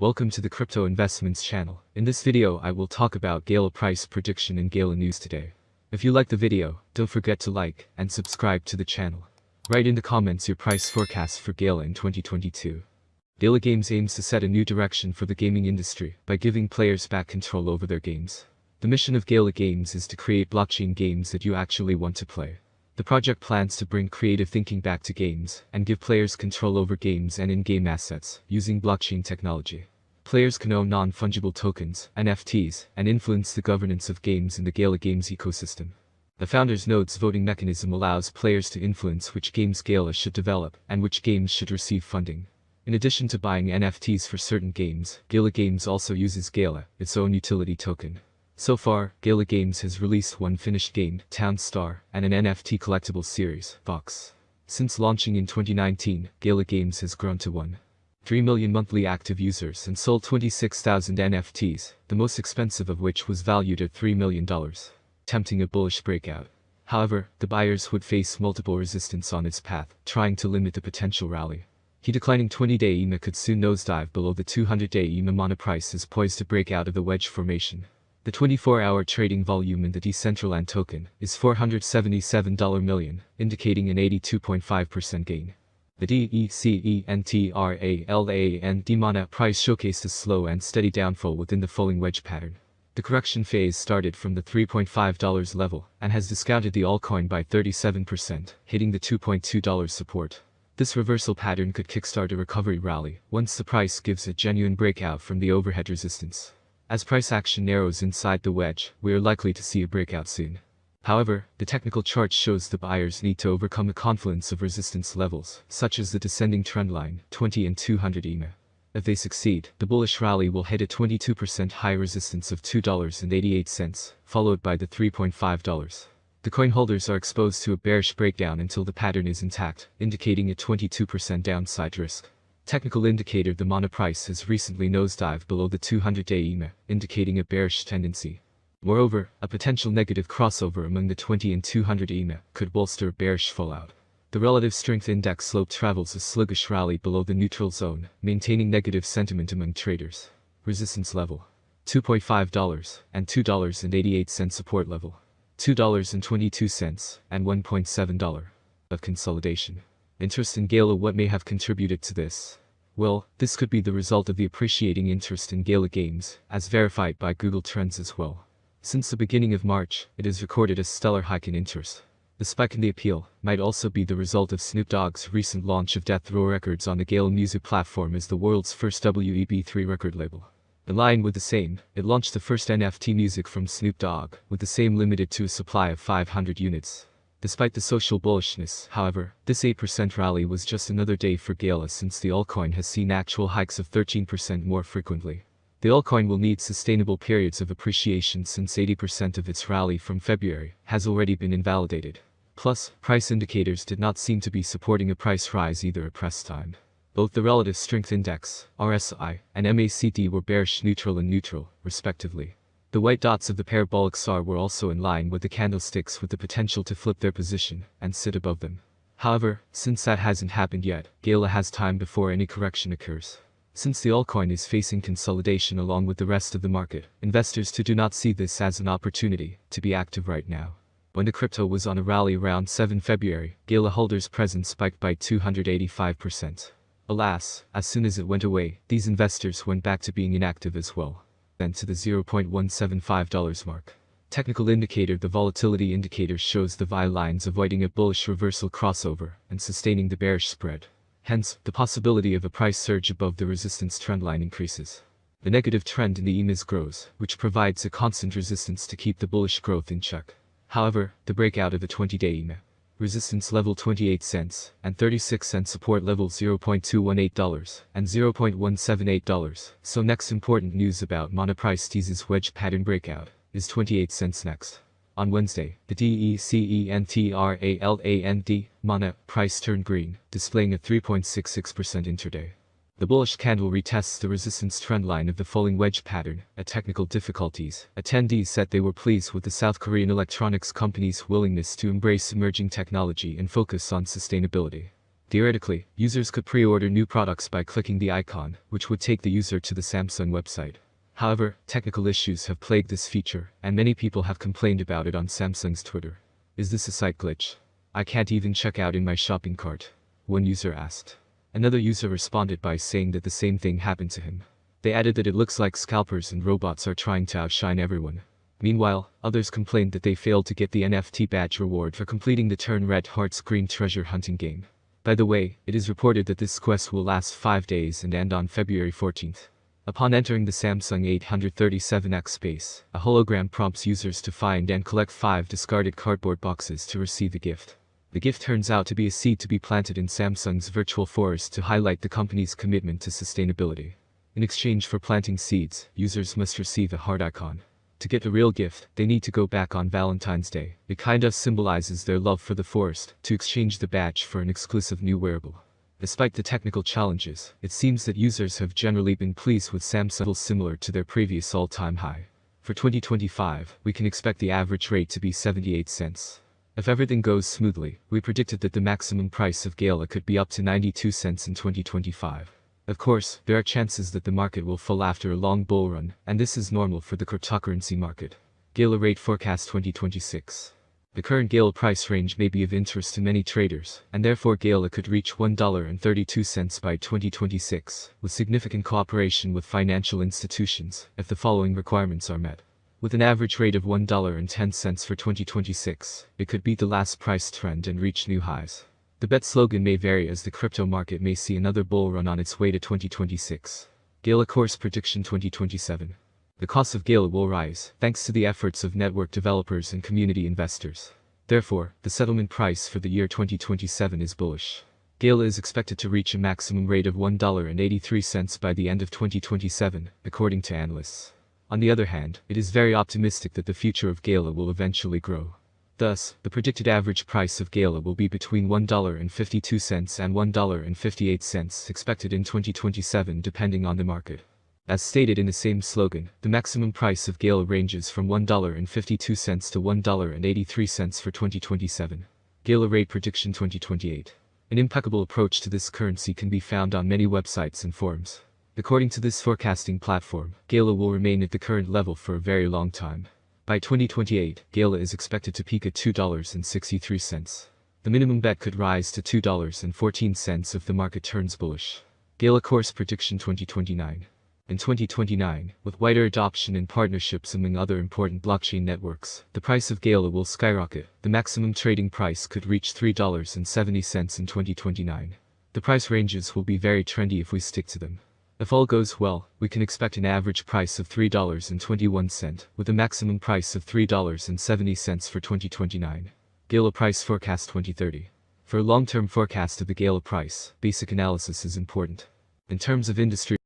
Welcome to the Crypto Investments channel. In this video I will talk about Gala price prediction and Gala news today. If you like the video, don't forget to like and subscribe to the channel. Write in the comments your price forecast for Gala in 2022. Gala Games aims to set a new direction for the gaming industry by giving players back control over their games. The mission of Gala Games is to create blockchain games that you actually want to play. The project plans to bring creative thinking back to games and give players control over games and in-game assets using blockchain technology. Players can own non-fungible tokens, NFTs, and influence the governance of games in the Gala Games ecosystem. The Founders Nodes voting mechanism allows players to influence which games Gala should develop and which games should receive funding. In addition to buying NFTs for certain games, Gala Games also uses Gala, its own utility token. So far, Gala Games has released one finished game, Town Star, and an NFT collectible series, Vox. Since launching in 2019, Gala Games has grown to 1.3 million monthly active users and sold 26,000 NFTs, the most expensive of which was valued at $3 million, tempting a bullish breakout. However, the buyers would face multiple resistance on its path, trying to limit the potential rally. The declining 20-day EMA could soon nosedive below the 200-day EMA. Mana price is poised to break out of the wedge formation. The 24-hour trading volume in the Decentraland token is $477 million, indicating an 82.5% gain. The DECENTRALAND Mana price showcased a slow and steady downfall within the falling wedge pattern. The correction phase started from the $3.5 level and has discounted the altcoin by 37%, hitting the $2.2 support. This reversal pattern could kickstart a recovery rally once the price gives a genuine breakout from the overhead resistance. As price action narrows inside the wedge, we are likely to see a breakout soon. However, the technical chart shows the buyers need to overcome a confluence of resistance levels, such as the descending trendline, 20 and 200 EMA. If they succeed, the bullish rally will hit a 22% high resistance of $2.88, followed by the $3.5. The coin holders are exposed to a bearish breakdown until the pattern is intact, indicating a 22% downside risk. Technical indicator: the Mana price has recently nosedived below the 200-day EMA, indicating a bearish tendency. Moreover, a potential negative crossover among the 20 and 200 EMA could bolster a bearish fallout. The relative strength index slope travels a sluggish rally below the neutral zone, maintaining negative sentiment among traders. Resistance level: $2.5 and $2.88 support level: $2.22 and $1.7. Of consolidation. Interest in Gala: what may have contributed to this? Well, this could be the result of the appreciating interest in Gala Games, as verified by Google Trends as well. Since the beginning of March, it has recorded a stellar hike in interest. The spike in the appeal might also be the result of Snoop Dogg's recent launch of Death Row Records on the Gala music platform as the world's first WEB3 record label. In line with the same, it launched the first NFT music from Snoop Dogg, with the same limited to a supply of 500 units. Despite the social bullishness, however, this 8% rally was just another day for Gala, since the altcoin has seen actual hikes of 13% more frequently. The altcoin will need sustainable periods of appreciation, since 80% of its rally from February has already been invalidated. Plus, price indicators did not seem to be supporting a price rise either at press time. Both the Relative Strength Index, RSI, and MACD were bearish, neutral and neutral, respectively. The white dots of the parabolic SAR were also in line with the candlesticks, with the potential to flip their position and sit above them. However, since that hasn't happened yet, Gala has time before any correction occurs. Since the altcoin is facing consolidation along with the rest of the market, investors too do not see this as an opportunity to be active right now. When the crypto was on a rally around 7 February, Gala holders' presence spiked by 285%. Alas, as soon as it went away, these investors went back to being inactive as well. Then to the $0.175 mark. Technical indicator: the volatility indicator shows the VI lines avoiding a bullish reversal crossover and sustaining the bearish spread. Hence, the possibility of a price surge above the resistance trendline increases. The negative trend in the EMAs grows, which provides a constant resistance to keep the bullish growth in check. However, the breakout of the 20-day EMA resistance level 28 cents and 36 cent support level $0.218 and $0.178. So next important news about Mana price teases wedge pattern breakout is 28 cents next. On Wednesday, the DECENTRALAND Mana price turned green, displaying a 3.66% intraday. The bullish candle retests the resistance trendline of the falling wedge pattern. At technical difficulties, attendees said they were pleased with the South Korean electronics company's willingness to embrace emerging technology and focus on sustainability. Theoretically, users could pre-order new products by clicking the icon, which would take the user to the Samsung website. However, technical issues have plagued this feature, and many people have complained about it on Samsung's Twitter. Is this a site glitch? I can't even check out in my shopping cart, one user asked. Another user responded by saying that the same thing happened to him. They added that it looks like scalpers and robots are trying to outshine everyone. Meanwhile, others complained that they failed to get the NFT badge reward for completing the Turn Red Hearts Green treasure hunting game. By the way, it is reported that this quest will last 5 days and end on February 14th. Upon entering the Samsung 837X space, a hologram prompts users to find and collect 5 discarded cardboard boxes to receive a gift. The gift turns out to be a seed to be planted in Samsung's virtual forest to highlight the company's commitment to sustainability. In exchange for planting seeds, users must receive a heart icon. To get a real gift, they need to go back on Valentine's Day. It kinda symbolizes their love for the forest, to exchange the badge for an exclusive new wearable. Despite the technical challenges, it seems that users have generally been pleased with Samsung, similar to their previous all-time high. For 2025, we can expect the average rate to be 78 cents. If everything goes smoothly, we predicted that the maximum price of Gala could be up to 92 cents in 2025. Of course, there are chances that the market will fall after a long bull run, and this is normal for the cryptocurrency market. Gala rate forecast 2026. The current Gala price range may be of interest to many traders, and therefore Gala could reach $1.32 by 2026, with significant cooperation with financial institutions, if the following requirements are met. With an average rate of $1.10 for 2026, it could beat the last price trend and reach new highs. The bet slogan may vary as the crypto market may see another bull run on its way to 2026. Gala course prediction 2027. The cost of Gala will rise, thanks to the efforts of network developers and community investors. Therefore, the settlement price for the year 2027 is bullish. Gala is expected to reach a maximum rate of $1.83 by the end of 2027, according to analysts. On the other hand, it is very optimistic that the future of Gala will eventually grow. Thus, the predicted average price of Gala will be between $1.52 and $1.58 expected in 2027 depending on the market. As stated in the same slogan, the maximum price of Gala ranges from $1.52 to $1.83 for 2027. Gala rate prediction 2028. An impeccable approach to this currency can be found on many websites and forums. According to this forecasting platform, Gala will remain at the current level for a very long time. By 2028, Gala is expected to peak at $2.63. The minimum bet could rise to $2.14 if the market turns bullish. Gala course prediction 2029. In 2029, with wider adoption and partnerships among other important blockchain networks, the price of Gala will skyrocket. The maximum trading price could reach $3.70 in 2029. The price ranges will be very trendy if we stick to them. If all goes well, we can expect an average price of $3.21, with a maximum price of $3.70 for 2029. Gala price forecast 2030. For a long-term forecast of the Gala price, basic analysis is important. In terms of industry